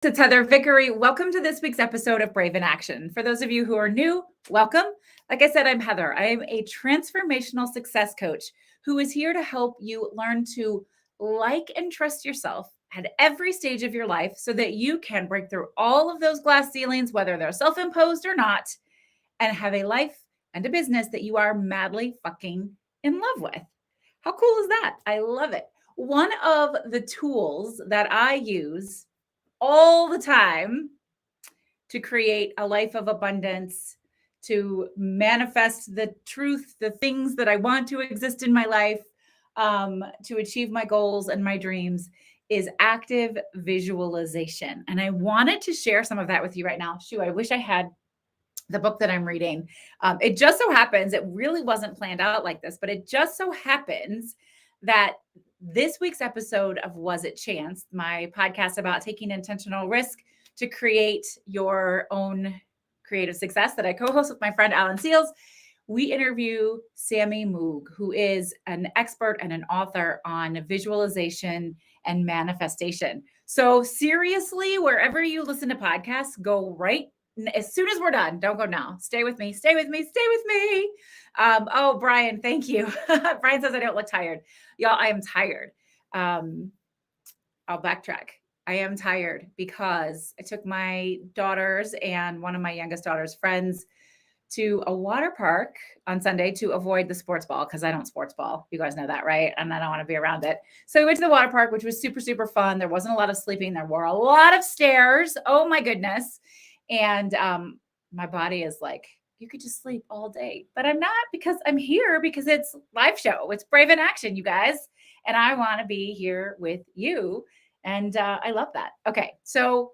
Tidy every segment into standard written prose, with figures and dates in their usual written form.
It's Heather Vickery. Welcome to this week's episode of Brave in Action. For those of you who are new, welcome. Like I said, I'm Heather. I am a transformational success coach who is here to help you learn to like and trust yourself at every stage of your life so that you can break through all of those glass ceilings, whether they're self-imposed or not, and have a life and a business that you are madly fucking in love with. How cool is that? I love it. One of the tools that I use all the time to create a life of abundance, to manifest the truth, the things that I want to exist in my life, to achieve my goals and my dreams is active visualization. And I wanted to share some of that with you right now. Shoot, I wish I had the book that I'm reading. It just so happens, it really wasn't planned out like this, but it just so happens that this week's episode of Was It Chance, my podcast about taking intentional risk to create your own creative success that I co-host with my friend Alan Seals, we interview Sammy Moog, who is an expert and an author on visualization and manifestation. So seriously, wherever you listen to podcasts, go right as soon as we're done. Don't go now. Stay with me. Stay with me. Stay with me. Oh, Brian, thank you. Brian says I don't look tired. Y'all, I am tired. I'll backtrack. I am tired because I took my daughters and one of my youngest daughter's friends to a water park on Sunday to avoid the sports ball because I don't sports ball. You guys know that, right? And I don't want to be around it. So we went to the water park, which was super, super fun. There wasn't a lot of sleeping. There were a lot of stairs. Oh my goodness. And my body is like, you could just sleep all day, but I'm not, because I'm here because it's live show. It's Brave in Action, you guys. And I want to be here with you. And I love that. Okay. So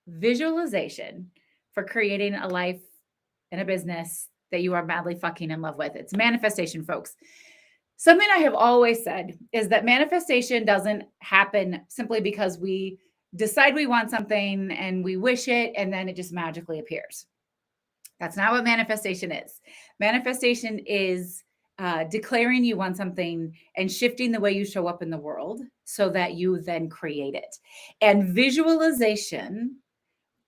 visualization for creating a life and a business that you are madly fucking in love with. It's manifestation, folks. Something I have always said is that manifestation doesn't happen simply because we decide we want something and we wish it and then it just magically appears. That's not what manifestation is. Manifestation is declaring you want something and shifting the way you show up in the world so that you then create it. And visualization,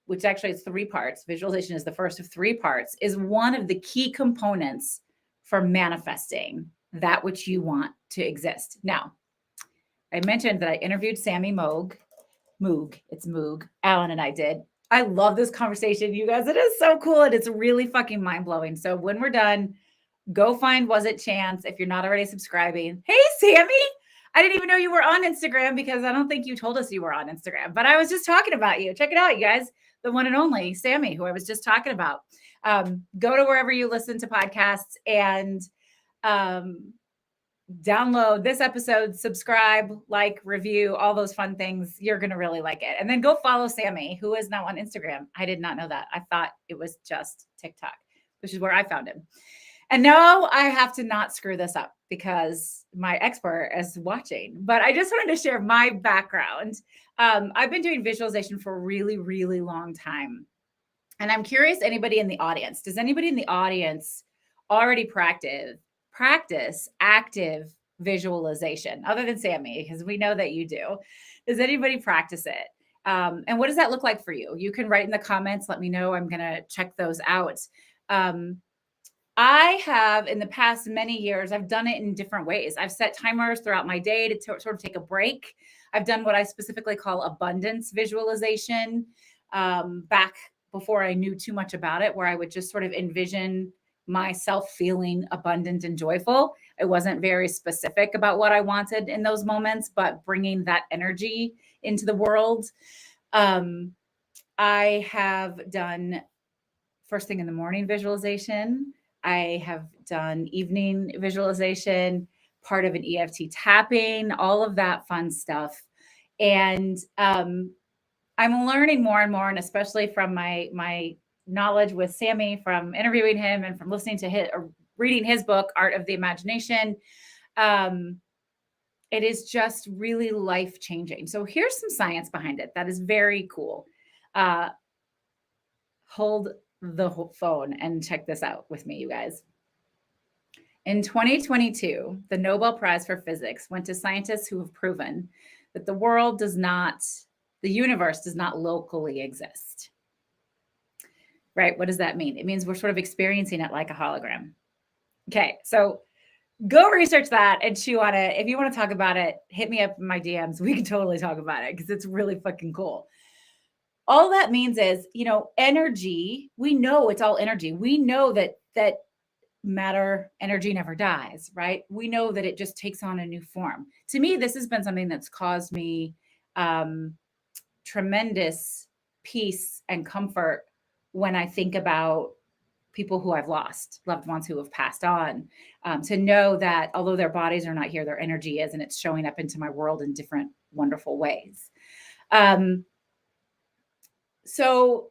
which actually is 3 parts, visualization is the first of 3 parts, is one of the key components for manifesting that which you want to exist. Now, I mentioned that I interviewed Sammy Moog. It's Moog. Alan and I did. I love this conversation, you guys. It is so cool and it's really fucking mind-blowing. So when we're done, go find Was It Chance if you're not already subscribing. Hey, Sammy. I didn't even know you were on Instagram because I don't think you told us you were on Instagram, but I was just talking about you. Check it out, you guys. The one and only Sammy, who I was just talking about. Go to wherever you listen to podcasts and download this episode, subscribe, like, review, all those fun things. You're going to really like it. And then go follow Sammy, who is now on Instagram. I did not know that. I thought it was just TikTok, which is where I found him. And now I have to not screw this up because my expert is watching. But I just wanted to share my background. I've been doing visualization for a really, really long time. And I'm curious, anybody in the audience, does anybody in the audience already practice active visualization other than Sammy? Because we know that you do. Does anybody practice it? And what does that look like for you? You can write in the comments. Let me know. I'm going to check those out. I have in the past many years, I've done it in different ways. I've set timers throughout my day to sort of take a break. I've done what I specifically call abundance visualization back before I knew too much about it, where I would just sort of envision myself feeling abundant and joyful. I wasn't very specific about what I wanted in those moments, but bringing that energy into the world. I have done first thing in the morning visualization. I have done evening visualization, part of an EFT tapping, all of that fun stuff. And I'm learning more and more, and especially from my knowledge with Sammy, from interviewing him and from listening to his or reading his book, Art of the Imagination. It is just really life changing. So here's some science behind it that is very cool. Hold the phone and check this out with me, you guys. In 2022, the Nobel Prize for Physics went to scientists who have proven that the world does not The universe does not locally exist. Right? What does that mean? It means we're sort of experiencing it like a hologram. Okay, so go research that and chew on it. If you want to talk about it, hit me up in my DMs. We can totally talk about it because it's really fucking cool. All that means is, energy, we know it's all energy. We know that matter, energy never dies, right? We know that it just takes on a new form. To me, this has been something that's caused me tremendous peace and comfort when I think about people who I've lost, loved ones who have passed on, to know that although their bodies are not here, their energy is, and it's showing up into my world in different wonderful ways. So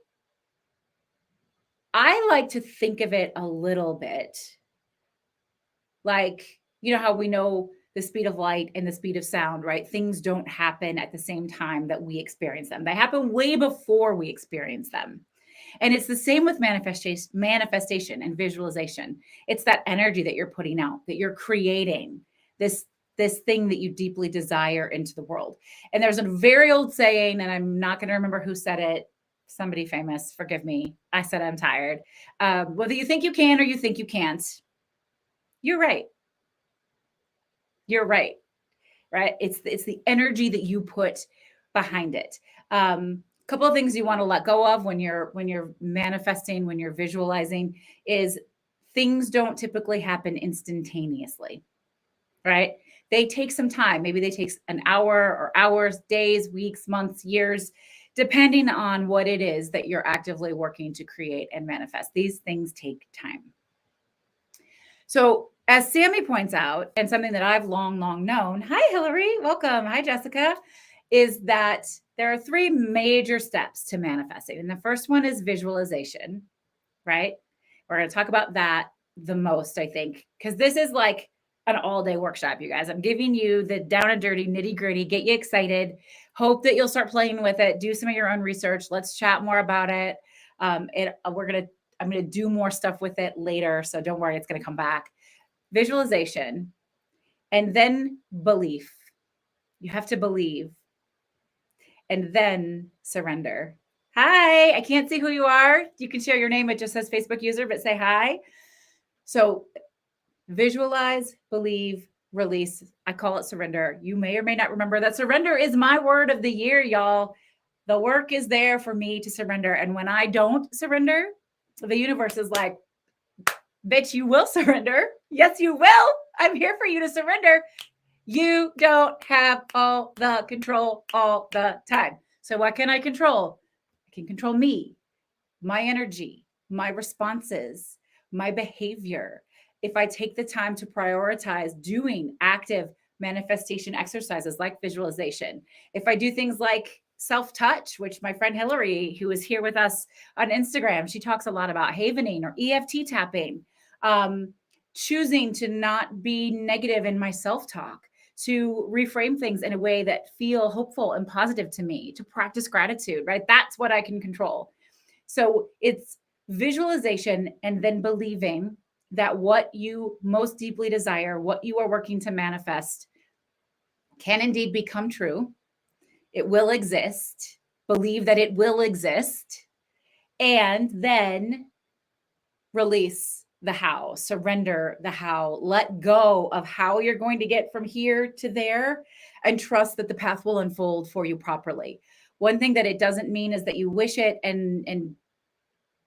I like to think of it a little bit like, how we know the speed of light and the speed of sound, right? Things don't happen at the same time that we experience them. They happen way before we experience them. And it's the same with manifestation and visualization. It's that energy that you're putting out, that you're creating this thing that you deeply desire into the world. And there's a very old saying, and I'm not going to remember who said it. Somebody famous, forgive me. I said I'm tired. Whether you think you can or you think you can't, you're right. You're right. Right? It's the energy that you put behind it. Couple of things you want to let go of when you're manifesting, when you're visualizing, is things don't typically happen instantaneously, right? They take some time. Maybe they take an hour or hours, days, weeks, months, years, depending on what it is that you're actively working to create and manifest. These things take time. So as Sammy points out, and something that I've long known, hi, Hillary, welcome. Hi, Jessica, is that there are 3 major steps to manifesting. And the first one is visualization, right? We're going to talk about that the most, I think, because this is like an all-day workshop, you guys. I'm giving you the down and dirty, nitty-gritty, get you excited. Hope that you'll start playing with it. Do some of your own research. Let's chat more about it. I'm going to do more stuff with it later, so don't worry, it's going to come back. Visualization, and then belief. You have to believe, and then surrender. Hi, I can't see who you are. You can share your name. It just says Facebook user, but say hi. So visualize, believe, release. I call it surrender. You may or may not remember that surrender is my word of the year, y'all. The work is there for me to surrender. And when I don't surrender, the universe is like, bitch, you will surrender. Yes, you will. I'm here for you to surrender. You don't have all the control all the time. So what can I control? I can control me, my energy, my responses, my behavior. If I take the time to prioritize doing active manifestation exercises like visualization, if I do things like self-touch, which my friend Hillary, who is here with us on Instagram, she talks a lot about havening or EFT tapping, choosing to not be negative in my self-talk, to reframe things in a way that feel hopeful and positive to me, to practice gratitude, right? That's what I can control. So it's visualization and then believing that what you most deeply desire, what you are working to manifest, can indeed become true. It will exist. Believe that it will exist. And then release the how, surrender the how, let go of how you're going to get from here to there, and trust that the path will unfold for you properly. One thing that it doesn't mean is that you wish it and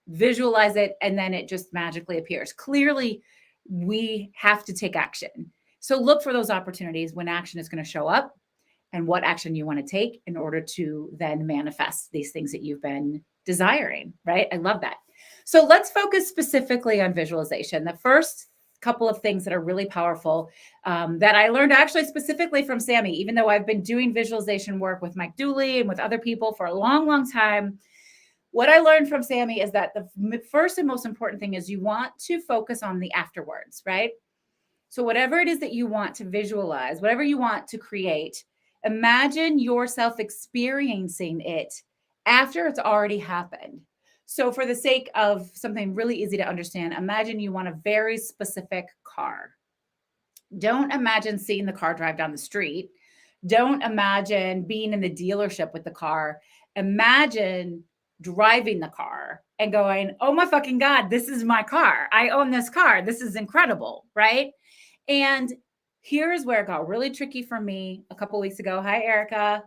visualize it and then it just magically appears. Clearly, we have to take action. So look for those opportunities when action is going to show up and what action you want to take in order to then manifest these things that you've been desiring, right? I love that. So let's focus specifically on visualization. The first couple of things that are really powerful that I learned actually specifically from Sammy, even though I've been doing visualization work with Mike Dooley and with other people for a long time. What I learned from Sammy is that the first and most important thing is you want to focus on the afterwards, right? So whatever it is that you want to visualize, whatever you want to create, imagine yourself experiencing it after it's already happened. So for the sake of something really easy to understand, imagine you want a very specific car. Don't imagine seeing the car drive down the street. Don't imagine being in the dealership with the car. Imagine driving the car and going, oh my fucking God, this is my car. I own this car. This is incredible, right? And here's where it got really tricky for me a couple weeks ago. Hi, Erica.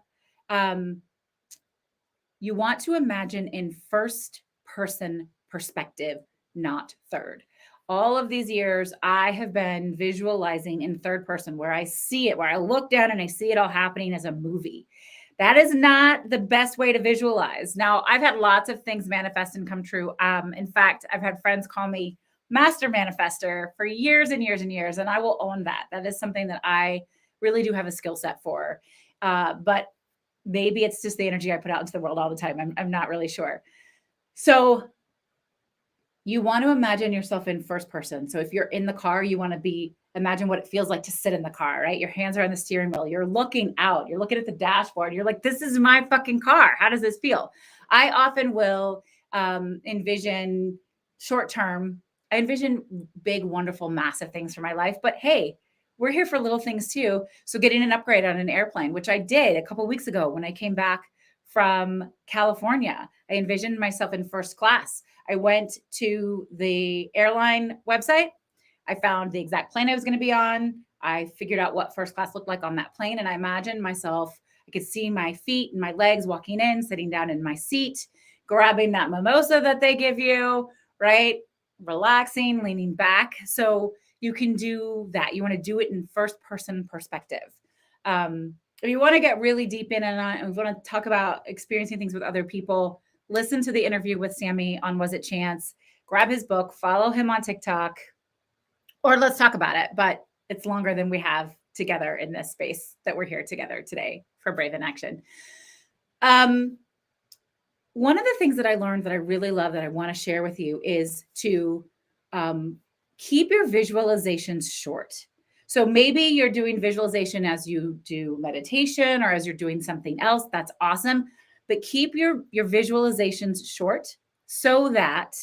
You want to imagine in first person perspective, not third. All of these years, I have been visualizing in third person where I see it, where I look down and I see it all happening as a movie. That is not the best way to visualize. Now, I've had lots of things manifest and come true. In fact, I've had friends call me master manifester for years and years and years, and I will own that. That is something that I really do have a skill set for. But maybe it's just the energy I put out into the world all the time. I'm not really sure. So you want to imagine yourself in first person. So if you're in the car, you want to imagine what it feels like to sit in the car, right? Your hands are on the steering wheel. You're looking out. You're looking at the dashboard. You're like, this is my fucking car. How does this feel? I often will envision short term. I envision big, wonderful, massive things for my life. But hey, we're here for little things too. So getting an upgrade on an airplane, which I did a couple of weeks ago when I came back from California. I envisioned myself in first class. I went to the airline website. I found the exact plane I was going to be on. I figured out what first class looked like on that plane. And I imagined myself, I could see my feet and my legs walking in, sitting down in my seat, grabbing that mimosa that they give you, right? Relaxing, leaning back. So you can do that. You want to do it in first person perspective. If you want to get really deep in and we want to talk about experiencing things with other people, listen to the interview with Sammy on Was It Chance, grab his book, follow him on TikTok, or let's talk about it. But it's longer than we have together in this space that we're here together today for Brave in Action. One of the things that I learned that I really love that I want to share with you is to keep your visualizations short. So maybe you're doing visualization as you do meditation or as you're doing something else. That's awesome. But keep your visualizations short so that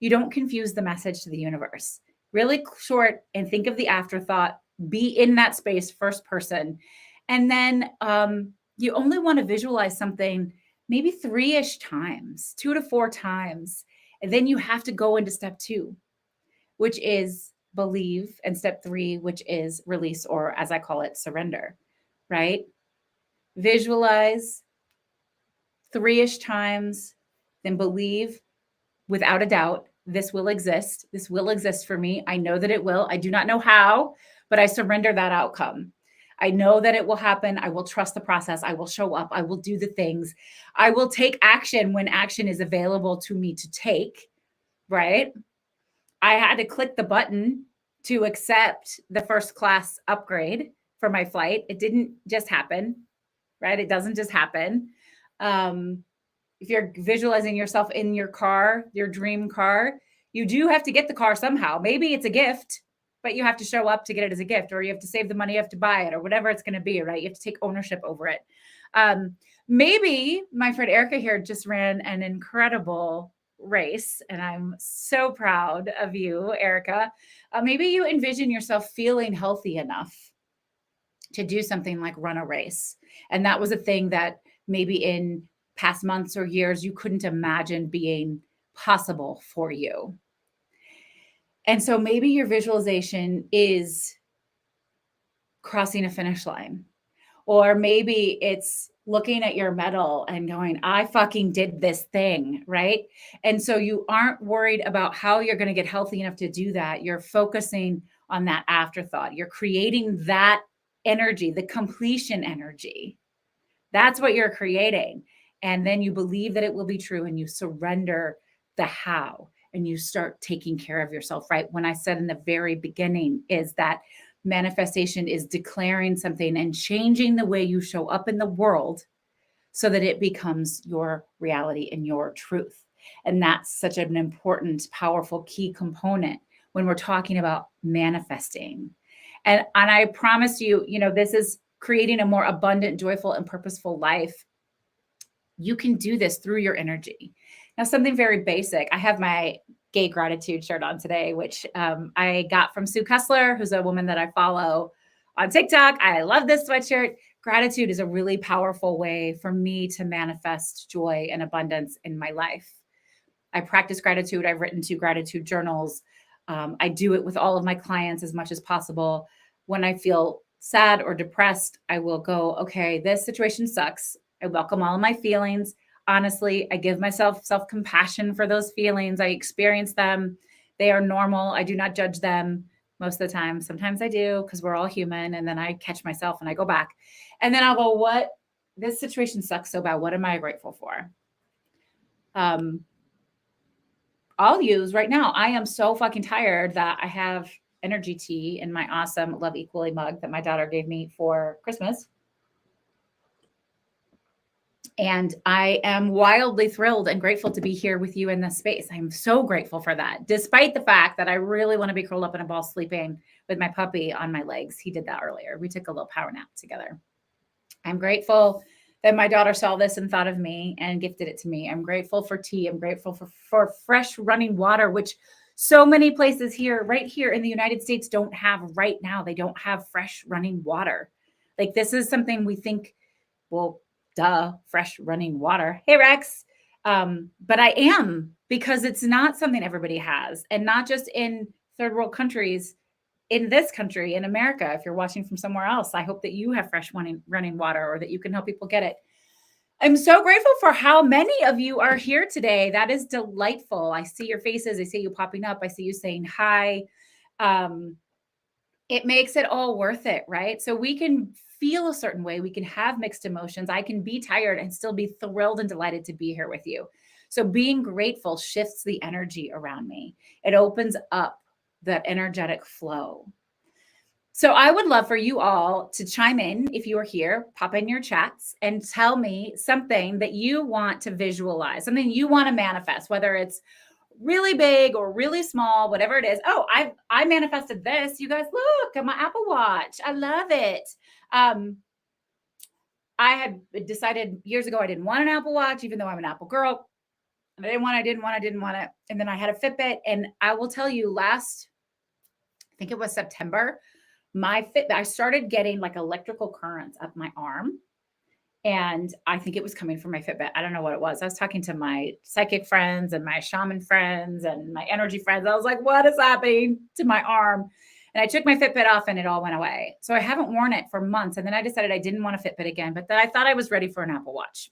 you don't confuse the message to the universe. Really short, and think of the afterthought. Be in that space, first person. And then you only want to visualize something maybe 3-ish times, 2 to 4 times. And then you have to go into step 2, which is believe, and step 3, which is release, or as I call it, surrender, right? Visualize 3-ish times, then believe without a doubt, this will exist. This will exist for me. I know that it will. I do not know how, but I surrender that outcome. I know that it will happen. I will trust the process. I will show up. I will do the things. I will take action when action is available to me to take, right? I had to click the button to accept the first class upgrade for my flight. It didn't just happen, right? It doesn't just happen. If you're visualizing yourself in your car, your dream car, you do have to get the car somehow. Maybe it's a gift, but you have to show up to get it as a gift, or you have to save the money, you have to buy it, or whatever it's going to be, right? You have to take ownership over it. Maybe my friend Erica here just ran an incredible race, and I'm so proud of you, Erica. Maybe you envision yourself feeling healthy enough to do something like run a race. And that was a thing that maybe in past months or years you couldn't imagine being possible for you. And so maybe your visualization is crossing a finish line, or maybe it's looking at your medal and going, I fucking did this thing, right? And so you aren't worried about how you're going to get healthy enough to do that. You're focusing on that afterthought. You're creating that energy, the completion energy. That's what you're creating. And then you believe that it will be true, and you surrender the how, and you start taking care of yourself, right? When I said in the very beginning is that manifestation is declaring something and changing the way you show up in the world so that it becomes your reality and your truth. And that's such an important, powerful, key component when we're talking about manifesting. And I promise you, this is creating a more abundant, joyful, and purposeful life. You can do this through your energy. Now, something very basic. I have my Gay Gratitude shirt on today, which I got from Sue Kessler, who's a woman that I follow on TikTok. I love this sweatshirt. Gratitude is a really powerful way for me to manifest joy and abundance in my life. I practice gratitude. I've written 2 gratitude journals. I do it with all of my clients as much as possible. When I feel sad or depressed, I will go, okay, this situation sucks. I welcome all of my feelings. Honestly, I give myself self compassion for those feelings. I experience them. They are normal. I do not judge them most of the time. Sometimes I do because we're all human. And then I catch myself and I go back. And then I'll go, what? This situation sucks so bad. What am I grateful for? I'll use right now. I am so fucking tired that I have energy tea in my awesome Love Equally mug that my daughter gave me for Christmas. And I am wildly thrilled and grateful to be here with you in this space. I'm so grateful for that, despite the fact that I really want to be curled up in a ball sleeping with my puppy on my legs. He did that earlier. We took a little power nap together. I'm grateful that my daughter saw this and thought of me and gifted it to me. I'm grateful for tea. I'm grateful for fresh running water, which so many places here, right here in the United States, don't have right now. They don't have fresh running water. Like, this is something we think, well, duh, fresh running water. Hey, Rex. But I am, because it's not something everybody has, and not just in third world countries. In this country, in America, if you're watching from somewhere else, I hope that you have fresh running water, or that you can help people get it. I'm so grateful for how many of you are here today. That is delightful. I see your faces. I see you popping up. I see you saying hi. It makes it all worth it, right? So we can feel a certain way. We can have mixed emotions. I can be tired and still be thrilled and delighted to be here with you. So being grateful shifts the energy around me. It opens up that energetic flow. So I would love for you all to chime in. If you are here, pop in your chats and tell me something that you want to visualize, something you want to manifest, whether it's really big or really small, whatever it is. Oh, I manifested this. You guys, look at my Apple Watch. I love it. I had decided years ago I didn't want an Apple Watch, even though I'm an Apple girl. I didn't want it. And then I had a Fitbit. And I will tell you, I think it was September, I started getting like electrical currents up my arm. And I think it was coming from my Fitbit. I don't know what it was. I was talking to my psychic friends and my shaman friends and my energy friends. I was like, what is happening to my arm? And I took my Fitbit off and it all went away. So I haven't worn it for months. And then I decided I didn't want a Fitbit again, but then I thought I was ready for an Apple Watch.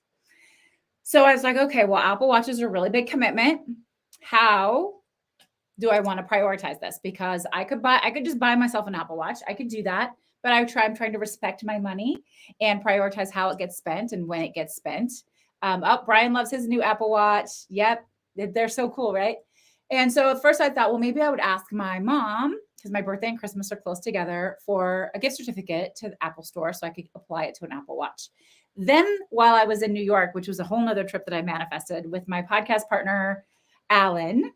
So I was like, okay, well, Apple Watches are a really big commitment. How do I want to prioritize this? Because I could just buy myself an Apple Watch. I could do that, but I'm trying to respect my money and prioritize how it gets spent and when it gets spent. Brian loves his new Apple Watch. Yep. They're so cool, right? And so at first I thought, well, maybe I would ask my mom, because my birthday and Christmas are close together, for a gift certificate to the Apple store so I could apply it to an Apple Watch. Then while I was in New York, which was a whole nother trip that I manifested with my podcast partner, Alan,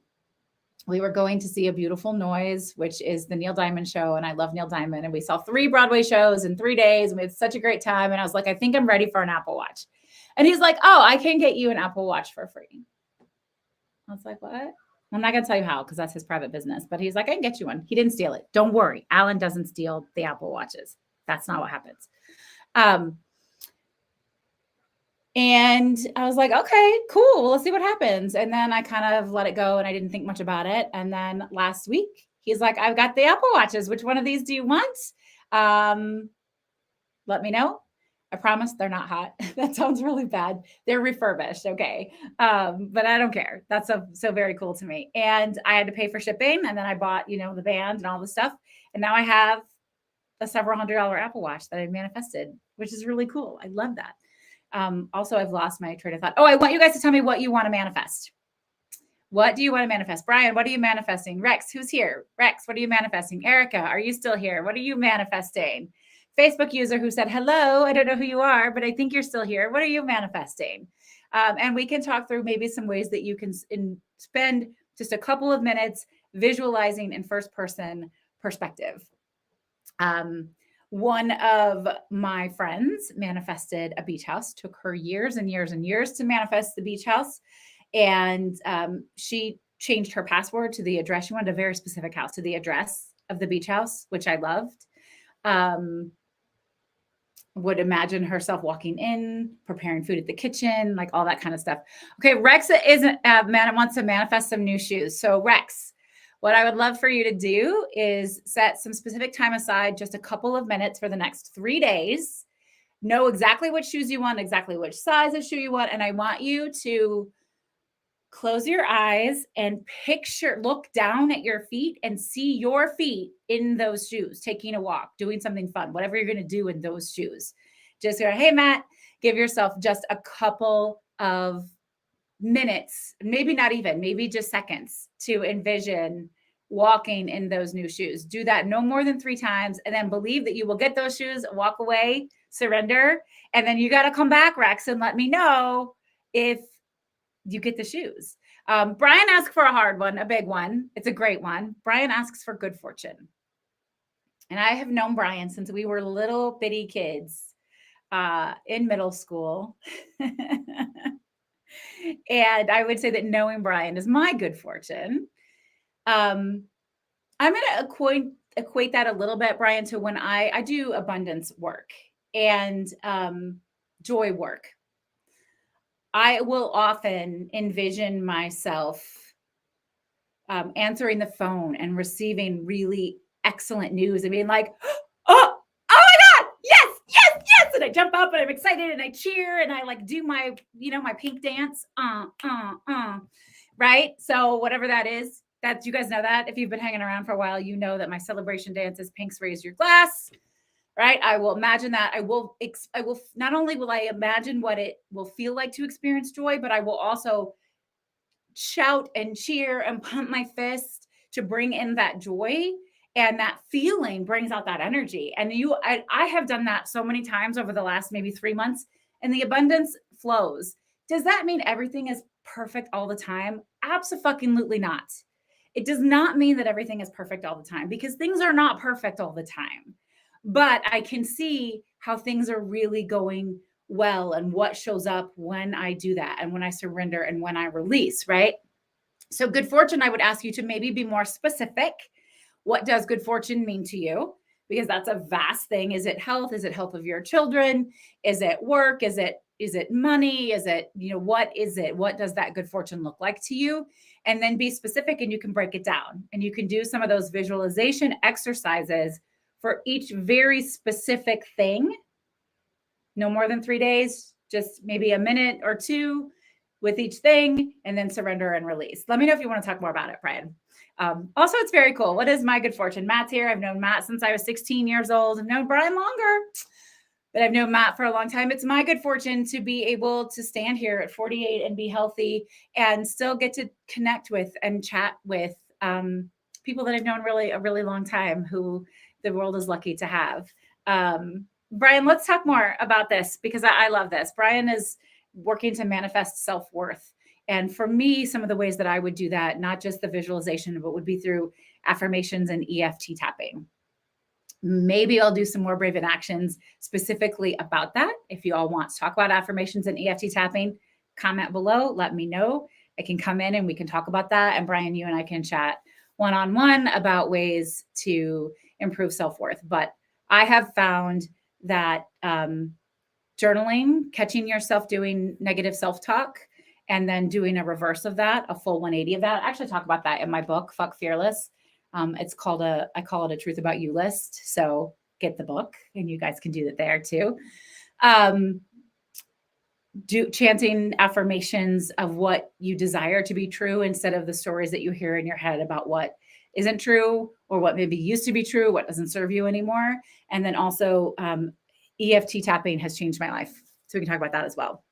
we were going to see A Beautiful Noise, which is the Neil Diamond show. And I love Neil Diamond. And we saw 3 Broadway shows in 3 days. And we had such a great time. And I was like, I think I'm ready for an Apple Watch. And he's like, oh, I can get you an Apple Watch for free. I was like, what? I'm not going to tell you how, because that's his private business. But he's like, I can get you one. He didn't steal it. Don't worry. Alan doesn't steal the Apple Watches. That's not what happens. And I was like, okay, cool. Well, let's see what happens. And then I kind of let it go and I didn't think much about it. And then last week, he's like, I've got the Apple Watches. Which one of these do you want? Let me know. I promise they're not hot. That sounds really bad. They're refurbished. Okay. But I don't care. That's so very cool to me. And I had to pay for shipping. And then I bought, the band and all the stuff. And now I have a several $100 Apple Watch that I manifested, which is really cool. I love that. Also, I've lost my train of thought. Oh, I want you guys to tell me what you want to manifest. What do you want to manifest? Brian, what are you manifesting? Rex, who's here? Rex, what are you manifesting? Erica, are you still here? What are you manifesting? Facebook user who said, hello, I don't know who you are, but I think you're still here. What are you manifesting? And we can talk through maybe some ways that you can spend just a couple of minutes visualizing in first person perspective. One of my friends manifested a beach house. Took her years and years and years to manifest the beach house. And she changed her password to the address. She wanted a very specific house, to the address of the beach house, which I loved. would imagine herself walking in, preparing food at the kitchen, like all that kind of stuff. Okay, Rex wants to manifest some new shoes. So Rex, what I would love for you to do is set some specific time aside, just a couple of minutes for the next 3 days. Know exactly what shoes you want, exactly which size of shoe you want, and I want you to close your eyes and look down at your feet and see your feet in those shoes, taking a walk, doing something fun, whatever you're going to do in those shoes. Just go, hey, Matt, give yourself just a couple of minutes, maybe not even, maybe just seconds to envision walking in those new shoes. Do that no more than 3 times, and then believe that you will get those shoes, walk away, surrender, and then you got to come back, Rex, and let me know if you get the shoes. Brian asked for a hard one, a big one. It's a great one. Brian asks for good fortune. And I have known Brian since we were little bitty kids in middle school. And I would say that knowing Brian is my good fortune. I'm going to equate that a little bit, Brian, to when I do abundance work and joy work. I will often envision myself answering the phone and receiving really excellent news and being like, oh my God, yes. And I jump up and I'm excited and I cheer and I like do my, my pink dance. Right? So whatever that is, that you guys know that if you've been hanging around for a while, you know that my celebration dance is Pink's Raise Your Glass. Right? I will imagine that. I will not only will I imagine what it will feel like to experience joy, but I will also shout and cheer and pump my fist to bring in that joy, and that feeling brings out that energy. And I have done that so many times over the last maybe 3 months, and the abundance flows. Does that mean everything is perfect all the time? Abso-fucking-lutely not. It does not mean that everything is perfect all the time, because things are not perfect all the time. But I can see how things are really going well and what shows up when I do that and when I surrender and when I release, right? So good fortune, I would ask you to maybe be more specific. What does good fortune mean to you? Because that's a vast thing. Is it health? Is it health of your children? Is it work? Is it money? Is it, what is it? What does that good fortune look like to you? And then be specific, and you can break it down, and you can do some of those visualization exercises for each very specific thing. No more than 3 days, just maybe a minute or 2 with each thing, and then surrender and release. Let me know if you want to talk more about it, Brian. Also, it's very cool. What is my good fortune? Matt's here. I've known Matt since I was 16 years old. I've known Brian longer, but I've known Matt for a long time. It's my good fortune to be able to stand here at 48 and be healthy and still get to connect with and chat with people that I've known a really long time, who the world is lucky to have. Brian, let's talk more about this, because I love this. Brian is working to manifest self-worth. And for me, some of the ways that I would do that, not just the visualization, but would be through affirmations and EFT tapping. Maybe I'll do some more Brave in Actions specifically about that. If you all want to talk about affirmations and EFT tapping, comment below, let me know. I can come in and we can talk about that. And Brian, you and I can chat one-on-one about ways to improve self-worth. But I have found that journaling, catching yourself doing negative self-talk, and then doing a reverse of that, a full 180 of that. I actually talk about that in my book, Fuck Fearless. It's called I call it a Truth About You list. So get the book, and you guys can do that there too. Do chanting affirmations of what you desire to be true, instead of the stories that you hear in your head about what isn't true, or what maybe used to be true, what doesn't serve you anymore. And then also EFT tapping has changed my life. So we can talk about that as well.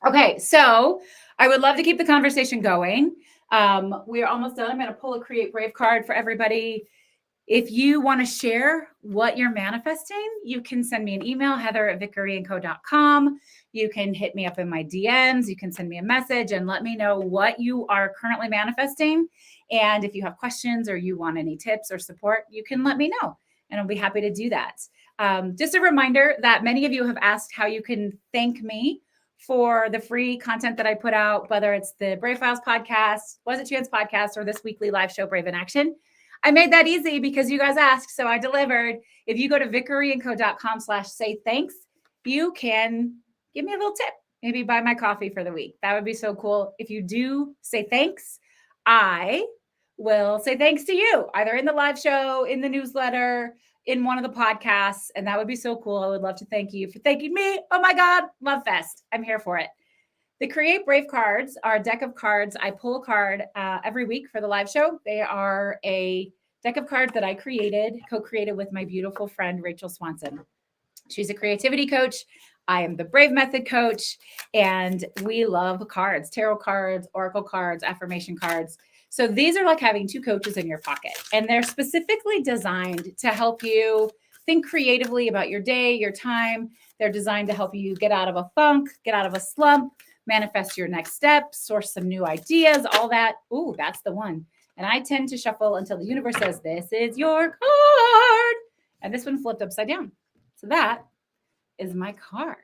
Okay, so I would love to keep the conversation going. We are almost done. I'm going to pull a Create Brave card for everybody. If you want to share what you're manifesting, you can send me an email, heather@vickeryandco.com. You can hit me up in my DMs. You can send me a message and let me know what you are currently manifesting. And if you have questions or you want any tips or support, you can let me know, and I'll be happy to do that. Just a reminder that many of you have asked how you can thank me for the free content that I put out, whether it's the Brave Files podcast, Was It Chance podcast, or this weekly live show, Brave in Action. I made that easy because you guys asked, so I delivered. If you go to vickeryandco.com/say thanks, you can give me a little tip. Maybe buy my coffee for the week. That would be so cool. If you do say thanks, I will say thanks to you, either in the live show, in the newsletter, in one of the podcasts. And that would be so cool. I would love to thank you for thanking me. Oh my God, Love Fest. I'm here for it. The Create Brave cards are a deck of cards. I pull a card every week for the live show. They are a deck of cards that I co-created with my beautiful friend, Rachel Swanson. She's a creativity coach. I am the Brave Method coach, and we love cards, tarot cards, oracle cards, affirmation cards. So these are like having two coaches in your pocket, and they're specifically designed to help you think creatively about your day, your time. They're designed to help you get out of a funk, get out of a slump, manifest your next step, source some new ideas, all that. Ooh, that's the one. And I tend to shuffle until the universe says, this is your card. And this one flipped upside down. So that is my card.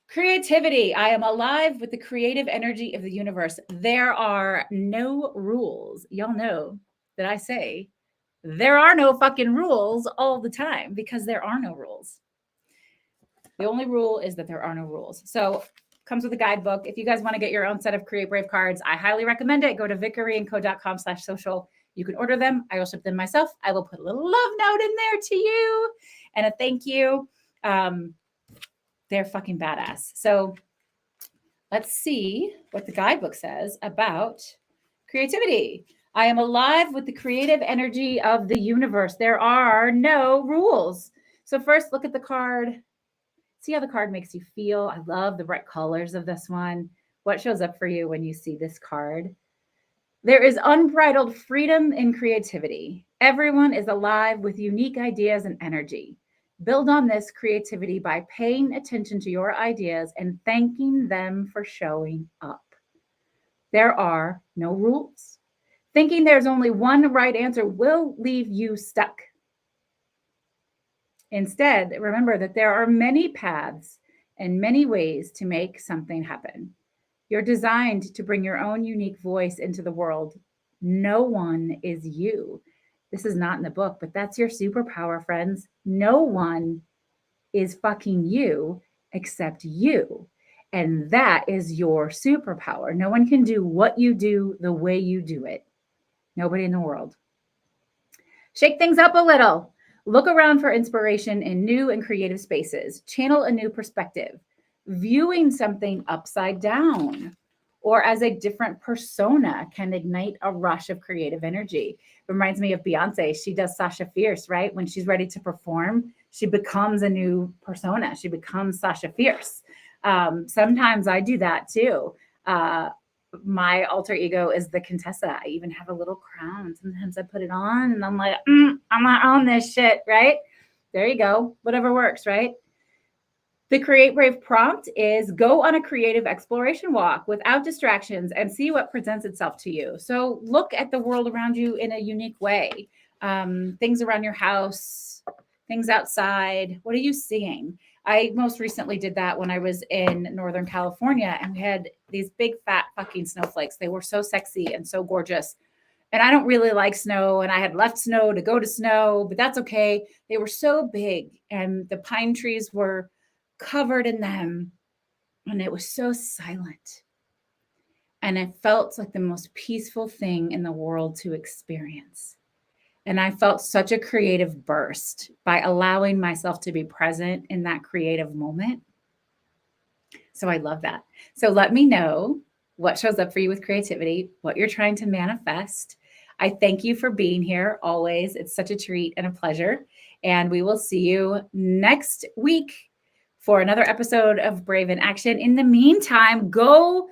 Creativity. I am alive with the creative energy of the universe. There are no rules. Y'all know that I say there are no fucking rules all the time because there are no rules. The only rule is that there are no rules. So comes with a guidebook. If you guys want to get your own set of Create Brave cards, I highly recommend it. Go to vickeryandco.com/social. You can order them. I will ship them myself. I will put a little love note in there to you and a thank you. They're fucking badass. So let's see what the guidebook says about creativity. I am alive with the creative energy of the universe. There are no rules. So first, look at the card. See how the card makes you feel. I love the bright colors of this one. What shows up for you when you see this card? There is unbridled freedom in creativity. Everyone is alive with unique ideas and energy. Build on this creativity by paying attention to your ideas and thanking them for showing up. There are no rules. Thinking there's only one right answer will leave you stuck. Instead, remember that there are many paths and many ways to make something happen. You're designed to bring your own unique voice into the world. No one is you. This is not in the book, but that's your superpower, friends. No one is fucking you except you. And that is your superpower. No one can do what you do the way you do it. Nobody in the world. Shake things up a little. Look around for inspiration in new and creative spaces. Channel a new perspective. Viewing something upside down or as a different persona can ignite a rush of creative energy. Reminds me of Beyonce. She does Sasha Fierce, right? When she's ready to perform, she becomes a new persona. She becomes Sasha Fierce. Sometimes I do that too. My alter ego is the Contessa. I even have a little crown. Sometimes I put it on and I'm like, I'm not on this shit, right? There you go. Whatever works, right? The Create Brave prompt is go on a creative exploration walk without distractions and see what presents itself to you. So look at the world around you in a unique way. Things around your house, things outside. What are you seeing? I most recently did that when I was in Northern California and we had these big fat fucking snowflakes. They were so sexy and so gorgeous. And I don't really like snow and I had left snow to go to snow, but that's okay. They were so big and the pine trees were covered in them and it was so silent. And it felt like the most peaceful thing in the world to experience. And I felt such a creative burst by allowing myself to be present in that creative moment. So I love that. So let me know what shows up for you with creativity, what you're trying to manifest. I thank you for being here always. It's such a treat and a pleasure. And we will see you next week for another episode of Brave in Action. In the meantime, go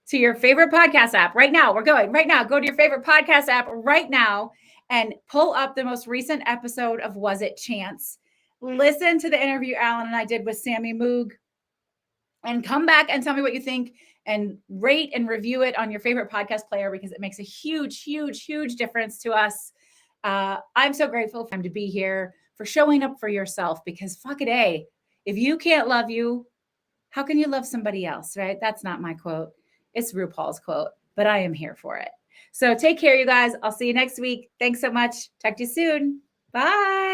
to your favorite podcast app right now. We're going right now. Go to your favorite podcast app right now and pull up the most recent episode of Was It Chance? Listen to the interview Alan and I did with Sammy Moog and come back and tell me what you think and rate and review it on your favorite podcast player because it makes a huge, huge, huge difference to us. I'm so grateful for him to be here, for showing up for yourself because fuck it, A, if you can't love you, how can you love somebody else, right? That's not my quote. It's RuPaul's quote, but I am here for it. So take care, you guys. I'll see you next week. Thanks so much. Talk to you soon. Bye.